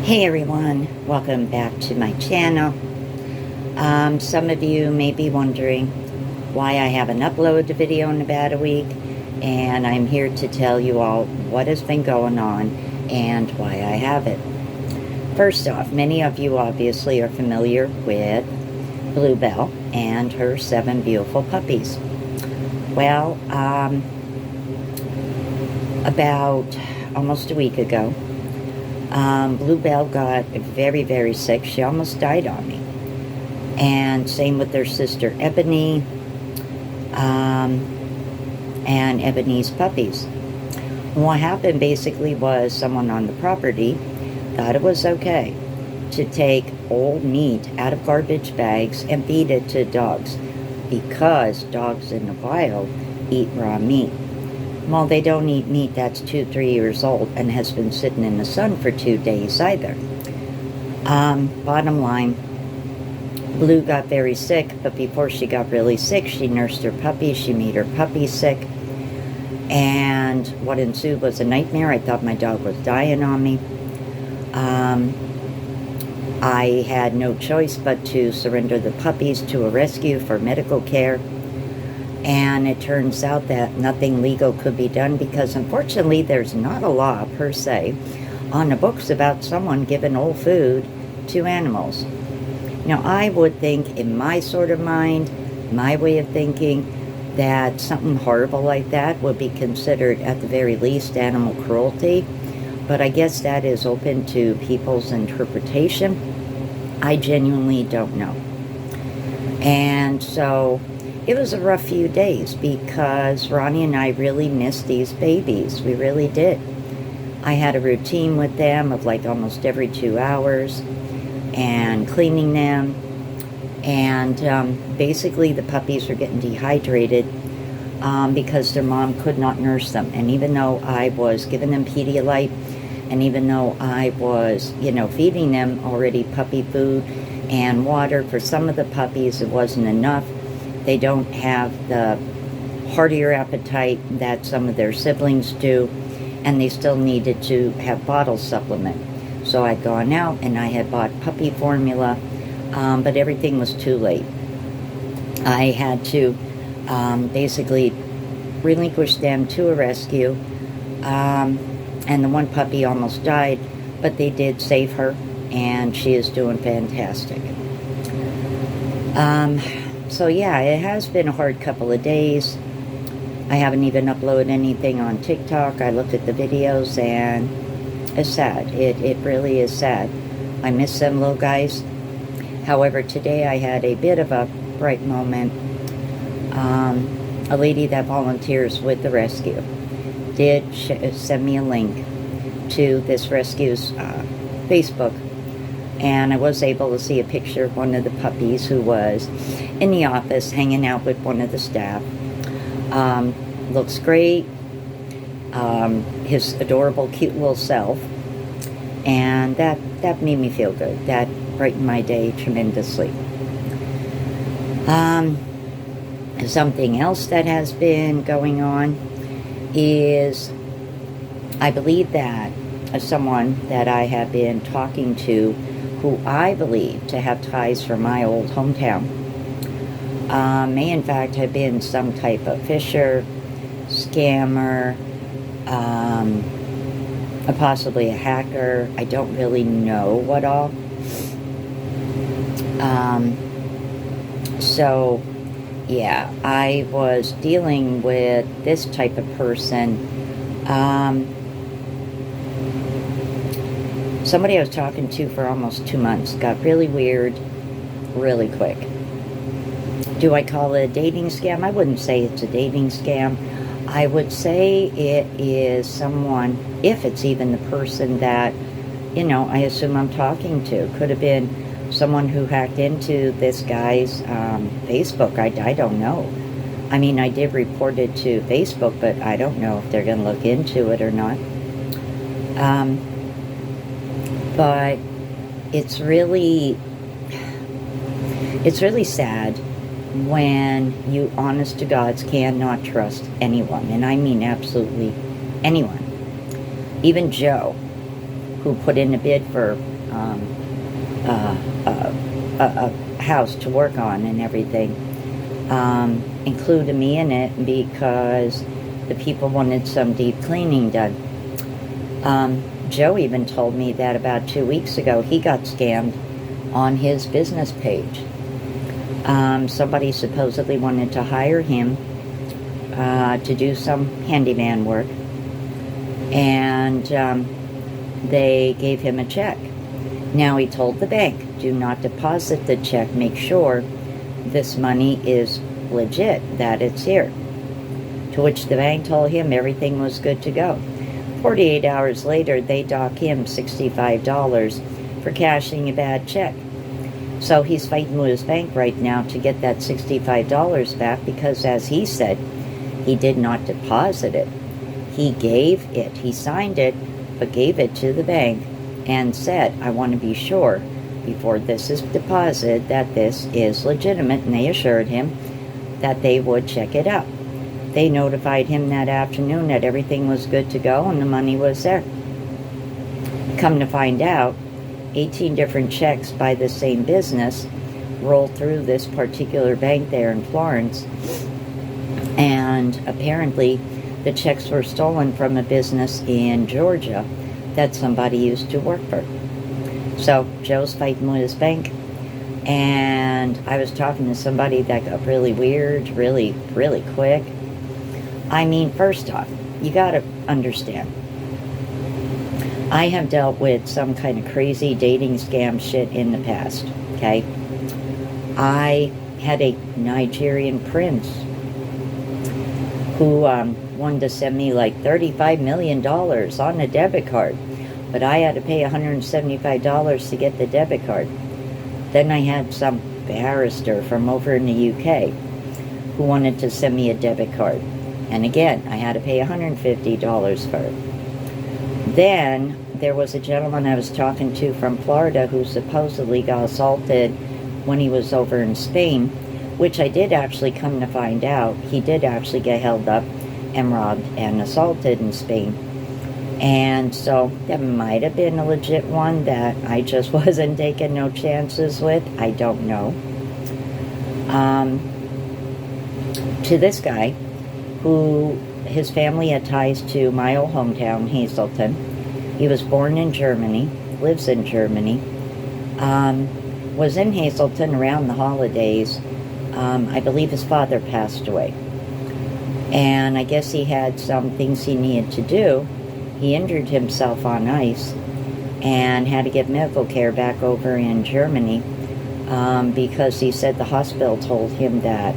Hey everyone, welcome back to my channel. Some of you may be wondering why I haven't uploaded a video in about a week, and I'm here to tell you all what has been going on and why I haven't. First off, many of you obviously are familiar with Bluebell and her 7 beautiful puppies. Well, about almost a week ago, Bluebell got very, very sick. She almost died on me. And same with their sister Ebony, and Ebony's puppies. What happened basically was someone on the property thought it was okay to take old meat out of garbage bags and feed it to dogs, because dogs in the wild eat raw meat. Well, they don't eat meat that's 2-3 years old and has been sitting in the sun for 2 days either. Bottom line, Blue got very sick, but before she got really sick, she nursed her puppy. She made her puppy sick. And what ensued was a nightmare. I thought my dog was dying on me. I had no choice but to surrender the puppies to a rescue for medical care. And it turns out that nothing legal could be done, because unfortunately there's not a law per se on the books about someone giving old food to animals. Now, I would think, in my sort of mind, my way of thinking, that something horrible like that would be considered at the very least animal cruelty, but I guess that is open to people's interpretation. I genuinely don't know. And so it was a rough few days, because Ronnie and I really missed these babies. We really did. I had a routine with them of like almost every 2 hours and cleaning them. And basically the puppies were getting dehydrated because their mom could not nurse them. And even though I was giving them Pedialyte, and even though I was, feeding them already puppy food and water, for some of the puppies it wasn't enough. They don't have the heartier appetite that some of their siblings do, and they still needed to have bottle supplement. So I'd gone out and I had bought puppy formula, but everything was too late. I had to basically relinquish them to a rescue, and the one puppy almost died, but they did save her, and she is doing fantastic. So yeah, it has been a hard couple of days. I haven't even uploaded anything on TikTok. I looked at the videos and it's sad. It really is sad. I miss them little guys. However, today I had a bit of a bright moment. A lady that volunteers with the rescue did send me a link to this rescue's Facebook. And I was able to see a picture of one of the puppies who was in the office hanging out with one of the staff. Looks great. His adorable, cute little self. And that made me feel good. That brightened my day tremendously. Something else that has been going on is, I believe that someone that I have been talking to, who I believe to have ties from my old hometown, may in fact have been some type of fisher, scammer, possibly a hacker. I don't really know what all. So yeah, I was dealing with this type of person. Somebody I was talking to for almost 2 months. Got really weird really quick. Do I call it a dating scam? I wouldn't say it's a dating scam. I would say it is someone, if it's even the person that, I assume I'm talking to. Could have been someone who hacked into this guy's Facebook. I don't know. I mean, I did report it to Facebook, but I don't know if they're going to look into it or not. But it's really sad when you, honest to gods, cannot trust anyone. And I mean absolutely anyone. Even Joe, who put in a bid for a house to work on and everything. Included me in it because the people wanted some deep cleaning done. Joe even told me that about 2 weeks ago he got scammed on his business page. Somebody supposedly wanted to hire him to do some handyman work, and they gave him a check. Now he told the bank, do not deposit the check, make sure this money is legit, that it's here. To which the bank told him everything was good to go. 48 hours later, they dock him $65 for cashing a bad check. So he's fighting with his bank right now to get that $65 back because, as he said, he did not deposit it. He gave it. He signed it, but gave it to the bank and said, I want to be sure before this is deposited that this is legitimate, and they assured him that they would check it out. They notified him that afternoon that everything was good to go and the money was there. Come to find out, 18 different checks by the same business rolled through this particular bank there in Florence, and apparently the checks were stolen from a business in Georgia that somebody used to work for. So Joe's fighting with his bank, and I was talking to somebody that got really weird, really quick. I mean, first off, you gotta understand, I have dealt with some kind of crazy dating scam shit in the past, okay? I had a Nigerian prince who wanted to send me like $35 million on a debit card, but I had to pay $175 to get the debit card. Then I had some barrister from over in the UK who wanted to send me a debit card. And again, I had to pay $150 for it. Then there was a gentleman I was talking to from Florida who supposedly got assaulted when he was over in Spain, which I did actually come to find out. He did actually get held up and robbed and assaulted in Spain. And so that might have been a legit one that I just wasn't taking no chances with. I don't know. To this guy, who his family had ties to my old hometown, Hazleton. He was born in Germany, lives in Germany, was in Hazleton around the holidays. I believe his father passed away. And I guess he had some things he needed to do. He injured himself on ice and had to get medical care back over in Germany because he said the hospital told him that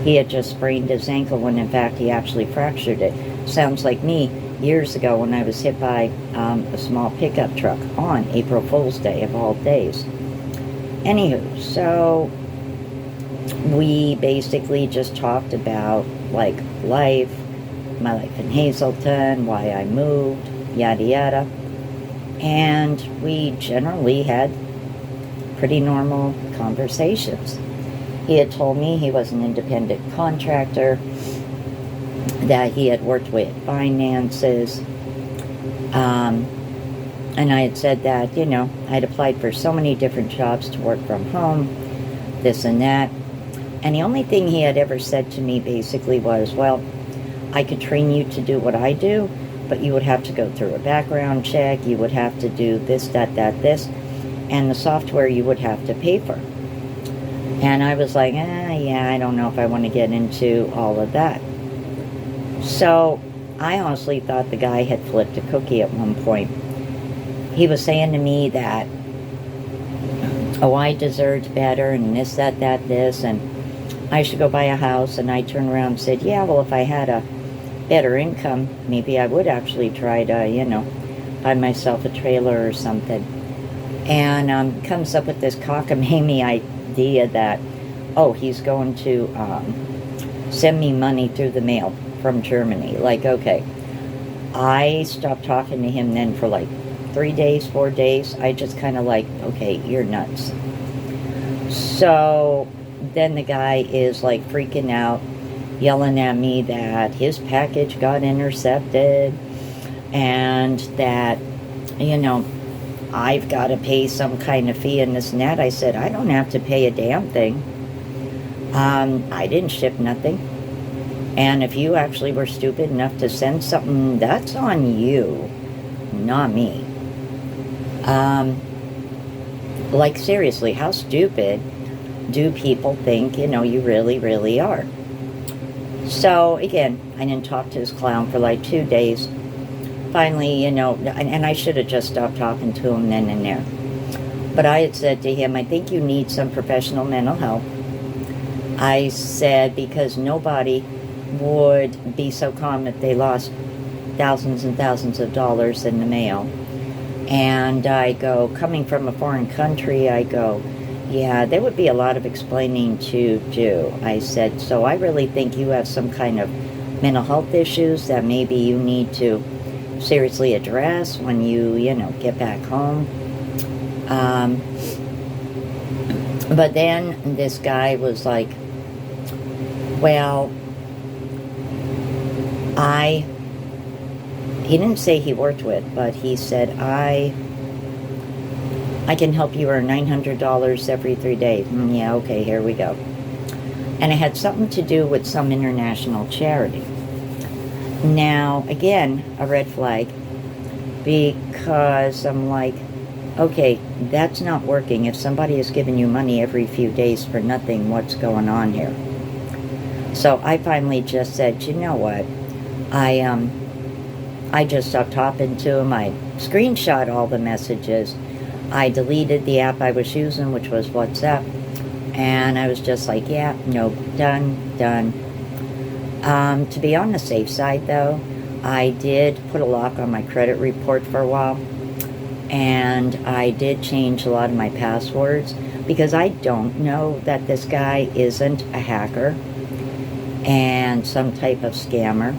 he had just sprained his ankle when in fact he actually fractured it. Sounds like me years ago when I was hit by a small pickup truck on April Fool's Day of all days. Anywho, so we basically just talked about like life, my life in Hazleton, why I moved, yada yada. And we generally had pretty normal conversations. He had told me he was an independent contractor, that he had worked with finances, and I had said that, you know, I had applied for so many different jobs to work from home, this and that. And the only thing he had ever said to me basically was, well, I could train you to do what I do, but you would have to go through a background check, you would have to do this, that, this, and the software you would have to pay for. And I was like, yeah, I don't know if I want to get into all of that. So I honestly thought the guy had flipped a cookie at one point. He was saying to me that, oh, I deserved better, and this, that, this, and I should go buy a house. And I turned around and said, yeah, well, if I had a better income, maybe I would actually try to, you know, buy myself a trailer or something. And comes up with this cockamamie idea that, oh, he's going to send me money through the mail from Germany. Like, okay. I stopped talking to him then for like 3 days, 4 days. I just kind of like, okay, you're nuts. So then the guy is like freaking out, yelling at me that his package got intercepted and that, you know, I've got to pay some kind of fee in this and that. I said, I don't have to pay a damn thing. I didn't ship nothing. And if you actually were stupid enough to send something, that's on you, not me. Like, seriously, how stupid do people think, you really, really are? So, again, I didn't talk to this clown for like 2 days. Finally, and I should have just stopped talking to him then and there. But I had said to him, I think you need some professional mental help. I said, because nobody would be so calm if they lost thousands and thousands of dollars in the mail. And I go, coming from a foreign country, I go, yeah, there would be a lot of explaining to do. I said, so I really think you have some kind of mental health issues that maybe you need to seriously address when you get back home. But then this guy was like, well, he didn't say he worked with, but he said, I can help you earn $900 every 3 days. Yeah, okay, here we go. And it had something to do with some international charity. Now, again, a red flag, because I'm like, okay, that's not working. If somebody is giving you money every few days for nothing, what's going on here? So I finally just said, you know what? I just stopped talking to him. I screenshot all the messages. I deleted the app I was using, which was WhatsApp. And I was just like, yeah, nope, done. To be on the safe side, though, I did put a lock on my credit report for a while. And I did change a lot of my passwords, because I don't know that this guy isn't a hacker and some type of scammer.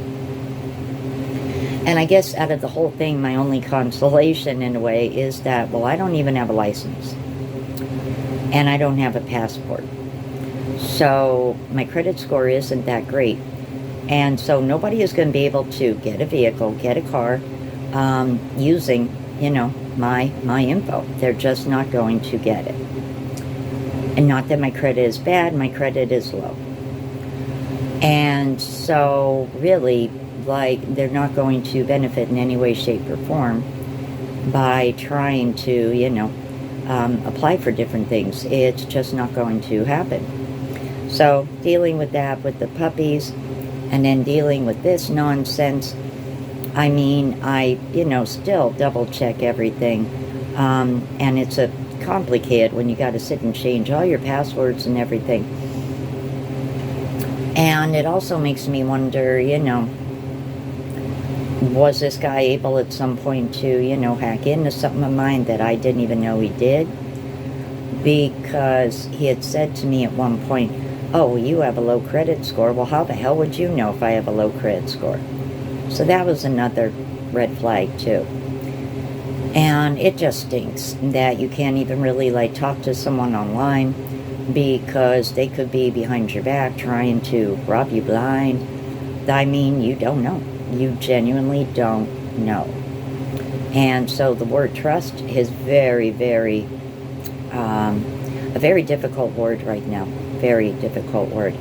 And I guess out of the whole thing, my only consolation in a way is that, well, I don't even have a license. And I don't have a passport. So my credit score isn't that great. And so nobody is going to be able to get a vehicle, get a car, using, my info. They're just not going to get it. And not that my credit is bad, my credit is low. And so really, like, they're not going to benefit in any way, shape, or form by trying to, apply for different things. It's just not going to happen. So dealing with that, with the puppies, and then dealing with this nonsense, I mean, I, still double check everything. And it's complicated when you got to sit and change all your passwords and everything. And it also makes me wonder, was this guy able at some point to, hack into something of mine that I didn't even know he did? Because he had said to me at one point, oh, you have a low credit score. Well, how the hell would you know if I have a low credit score? So that was another red flag, too. And it just stinks that you can't even really, talk to someone online, because they could be behind your back trying to rob you blind. I mean, you don't know. You genuinely don't know. And so the word trust is very, very, a very difficult word right now. Very difficult word.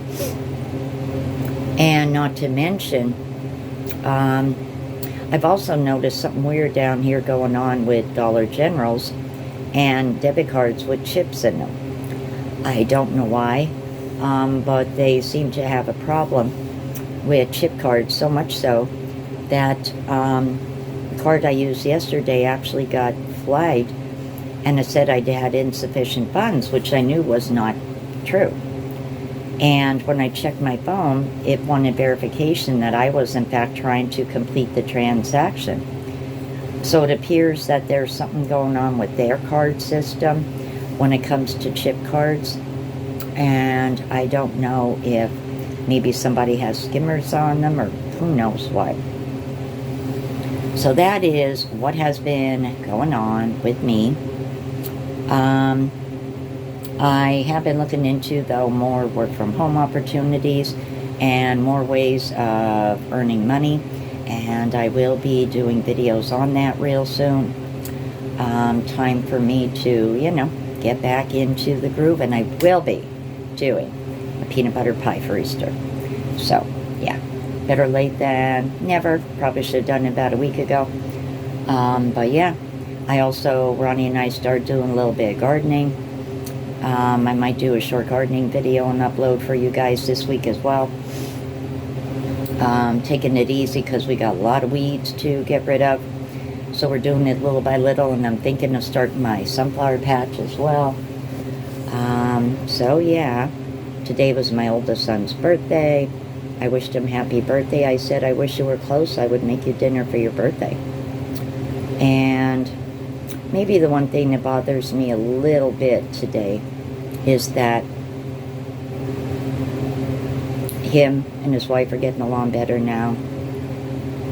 And not to mention, I've also noticed something weird down here going on with Dollar Generals and debit cards with chips in them. I don't know why, but they seem to have a problem with chip cards, so much so that the card I used yesterday actually got flagged, and it said I had insufficient funds, which I knew was not true. And when I checked my phone, it wanted verification that I was in fact trying to complete the transaction. So it appears that there's something going on with their card system when it comes to chip cards. And I don't know if maybe somebody has skimmers on them, or who knows what. So that is what has been going on with me. I have been looking into, though, more work from home opportunities and more ways of earning money, and I will be doing videos on that real soon. time for me to, get back into the groove, and I will be doing a peanut butter pie for Easter. So, yeah, better late than never. Probably should have done it about a week ago. But yeah, Ronnie and I started doing a little bit of gardening. I might do a short gardening video and upload for you guys this week as well. Taking it easy because we got a lot of weeds to get rid of. So we're doing it little by little, and I'm thinking of starting my sunflower patch as well. So yeah, today was my oldest son's birthday. I wished him happy birthday. I said, I wish you were close. I would make you dinner for your birthday. And maybe the one thing that bothers me a little bit today is that him and his wife are getting along better now.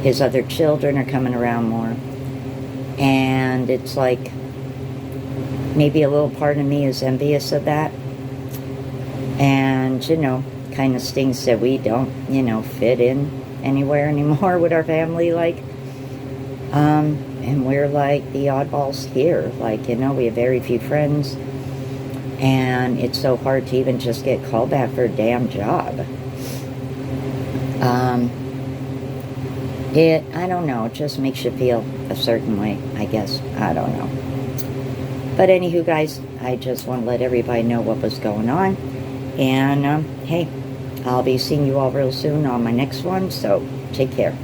His other children are coming around more. And it's like, maybe a little part of me is envious of that. And, kind of stings that we don't, fit in anywhere anymore with our family, like. And we're like the oddballs here. Like, we have very few friends. And it's so hard to even just get called back for a damn job. I don't know, it just makes you feel a certain way, I guess. I don't know. But anywho, guys, I just want to let everybody know what was going on. And, hey, I'll be seeing you all real soon on my next one, so take care.